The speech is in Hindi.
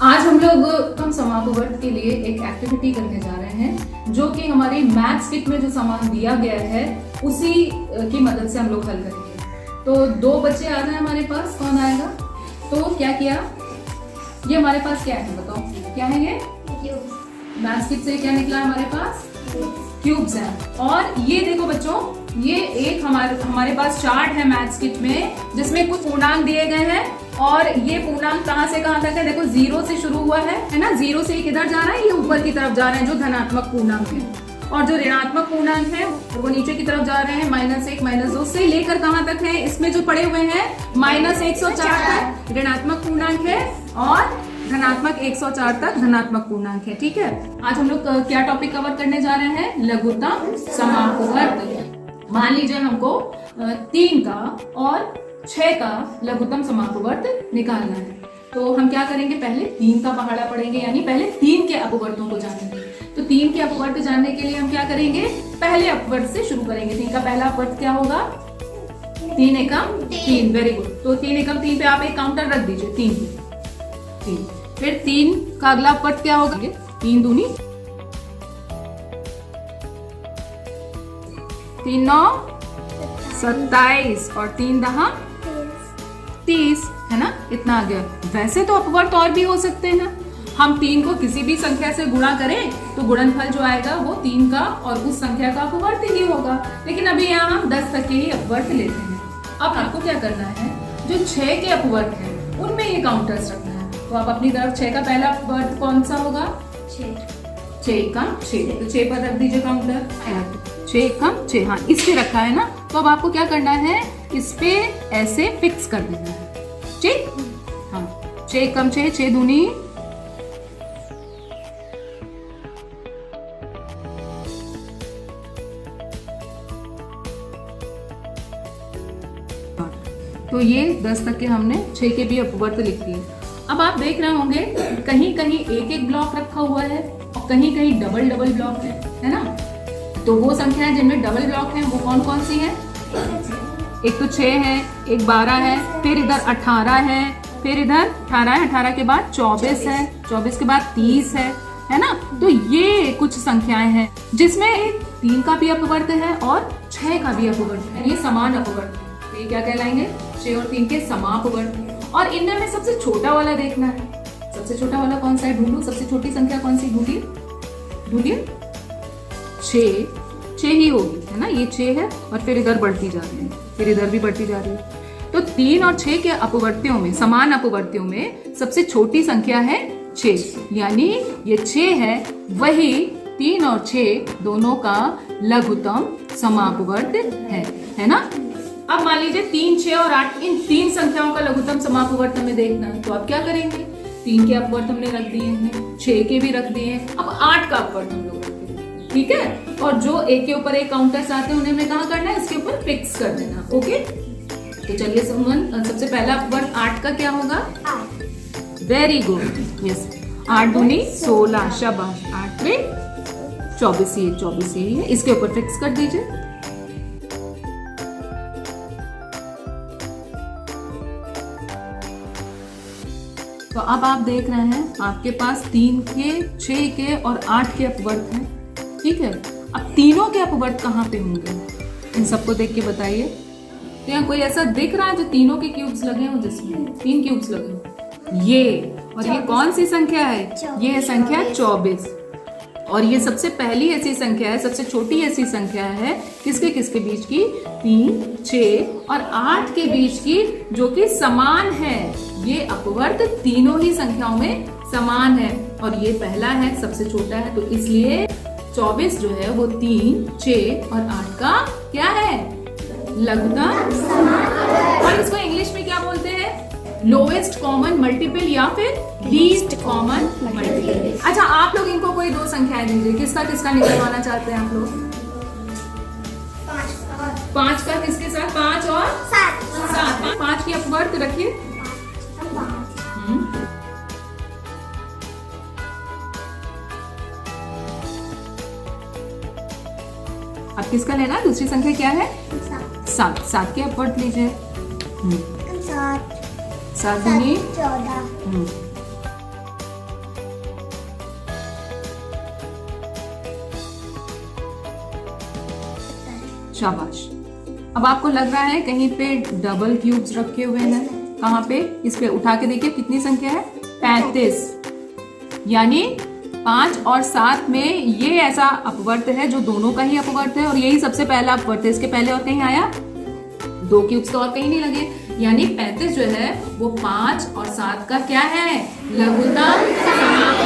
आज हम लोग हम समापवर्त के लिए एक एक्टिविटी करने जा रहे हैं जो कि हमारी मैथ्स किट में जो सामान दिया गया है उसी की मदद से हम लोग हल करेंगे। तो दो बच्चे आ रहे हैं हमारे पास, कौन आएगा? तो क्या किया, ये हमारे पास क्या है बताओ, क्या है ये? मैथ्स किट से क्या निकला हमारे पास? क्यूब्स हैं। और ये देखो बच्चों, ये एक हमारे पास चार्ट है मैथ्स किट में जिसमें कुछ पूर्णांक दिए गए हैं और ये पूर्णांक कहाँ से कहाँ तक है? देखो 0 से शुरू हुआ है ना, 0 से किधर जा रहा है? ये ऊपर की तरफ जा रहे हैं जो धनात्मक पूर्णांक है, और जो ऋणात्मक पूर्णांक है वो नीचे की तरफ जा रहे हैं, -1 -2 से लेकर कहाँ तक है? इसमें जो पड़े हुए हैं -104 तक ऋणात्मक पूर्णांक है और धनात्मक 104 तक धनात्मक पूर्णांक है। ठीक है, आज हम लोग क्या टॉपिक कवर करने जा रहे हैं? लघुत्तम समापवर्त। मान लीजिए हमको 3 का और 6 का लघुत्तम समापवर्त निकालना है, तो हम क्या करेंगे? पहले 3 का पहाड़ा पढ़ेंगे, यानी पहले 3 के अपवर्तों को जानेंगे। तो 3 के अपवर्त जानने के लिए हम क्या करेंगे? पहले अपवर्त से शुरू करेंगे। 3 का पहला अपवर्त क्या होगा? 3 एकम 3। Very good. तो 3 एकम 3 पे आप एक काउंटर रख दीजिए, 3। फिर 3 का अगला अपवर्त क्या होगा? 3 दूनी 3 9 27 और 3 दहा 30, है ना? इतना आ गया। वैसे तो अपवर्त और भी हो सकते हैं, हम 3 को किसी भी संख्या से गुणा करें तो गुणनफल जो आएगा वो 3 का और उस संख्या का अपवर्त ही होगा, लेकिन अभी यहाँ हम 10 तक के ही अपवर्त लेते हैं। अब आपको क्या करना है, जो 6 के अपवर्त है उनमें ये काउंटर्स रखना है। तो आप अपनी तरफ 6 का पहला अपवर्त कौन सा होगा? 6 एकम 6, तो 6 पर रख दीजिए काउंटर। 6 एकम 6, हाँ इस पे रखा है ना, तो अब आपको क्या करना है? इस पे ऐसे फिक्स कर देना है। ठीक, हाँ 6 एकम 6, 6 दूनी 8। तो ये 10 तक के हमने 6 के भी अपवर्त लिख दिए। अब आप देख रहे होंगे कहीं कहीं एक एक ब्लॉक रखा हुआ है और कहीं कहीं डबल डबल ब्लॉक है ना? तो वो संख्याएं जिनमें डबल ब्लॉक है वो कौन कौन सी है? एक तो 6 है, एक 12 है, फिर इधर 18 है, फिर इधर 18 है, 18 के बाद 24 है, 24 के बाद 30 है ना? तो ये कुछ संख्याएं हैं जिसमें 3 का भी अपवर्त है और 6 का भी अपवर्त है। ये समान अपवर्त है, ये क्या कहलाएंगे? 6 और 3 के समापवर्त। और इनमें में सबसे छोटा वाला देखना है। सबसे छोटा वाला कौन सा है? ढूंढो, सबसे छोटी संख्या कौन सी? ढूंढिए। 6 ही होगी, है ना? ये 6 है और फिर इधर बढ़ती जा रही है, फिर इधर भी बढ़ती जा रही है। तो 3 और 6 के अपवर्त्यों में, समान अपवर्त्यों में सबसे छोटी संख्या है 6, यानी ये 6 है, वही 3 और 6 दोनों का लघुत्तम समापवर्त है ना? अब मान लीजिए 3, 6 और 8, इन 3 संख्याओं का लघुत्तम समापवर्त हमें देखना है, तो आप क्या करेंगे? 3 के अपवर्त हमने रख दिए हैं, 6 के भी रख दिए हैं, अब 8 का अपवर्त हम लोग रख दिए। ठीक है, और जो एक के ऊपर एक काउंटर्स आते हैं उन्हें हमें कहाँ करना है? इसके ऊपर फिक्स कर देना। ओके, तो चलिए सबसे पहला अपवर्त 8 का क्या होगा? Very good, yes. 8 दूनी 16, शाबाश। 8 पे 24 ही 24 ही है, इसके ऊपर फिक्स कर दीजिए। तो अब आप देख रहे हैं आपके पास 3 के, 6 के और 8 के अपवर्त हैं। ठीक है, अब तीनों के अपवर्त कहाँ पे होंगे? इन सबको देख के बताइए। तो यहाँ कोई ऐसा दिख रहा है जो तीनों के क्यूब्स लगे हों, जिसमें 3 क्यूब्स लगे हों? ये, और ये कौन सी संख्या है? ये है संख्या 24। और ये सबसे पहली ऐसी संख्या है, सबसे छोटी ऐसी संख्या है किसके किसके बीच की? 3, 6 और 8 के बीच की, जो कि समान है। ये अपवर्त तीनों ही संख्याओं में समान है और ये पहला है, सबसे छोटा है, तो इसलिए 24 जो है वो 3, 6 और 8 का क्या है? लघुत्तम। और इसको इंग्लिश में क्या बोलते हैं? लोएस्ट कॉमन मल्टीपल या फिर लीस्ट कॉमन मल्टीपल। अच्छा, आप लोग इनको कोई 2 संख्याएं दीजिए, किसका किसका निकलवाना चाहते हैं आप लोग? 5 का किसके साथ? 5 और 7। 5 की अपवर्त रखिए। अब किसका लेना? दूसरी संख्या क्या है? 7। 7 के अपवर्त लीजिए। 7 दूनी 14। शाबाश। अब आपको लग रहा है कहीं पे डबल क्यूब्स रखे हुए हैं, कहाँ पे? इस पे उठा के देखिए कितनी संख्या है, 35। यानी 5 और 7 में ये ऐसा अपवर्त है जो दोनों का ही अपवर्त है और यही सबसे पहला अपवर्त है। इसके पहले और कहीं आया? 2 क्यूब्स तो और कहीं नहीं लगे। यानी 35 जो है वो 5 और 7 का क्या है? लघुत्तम समापवर्त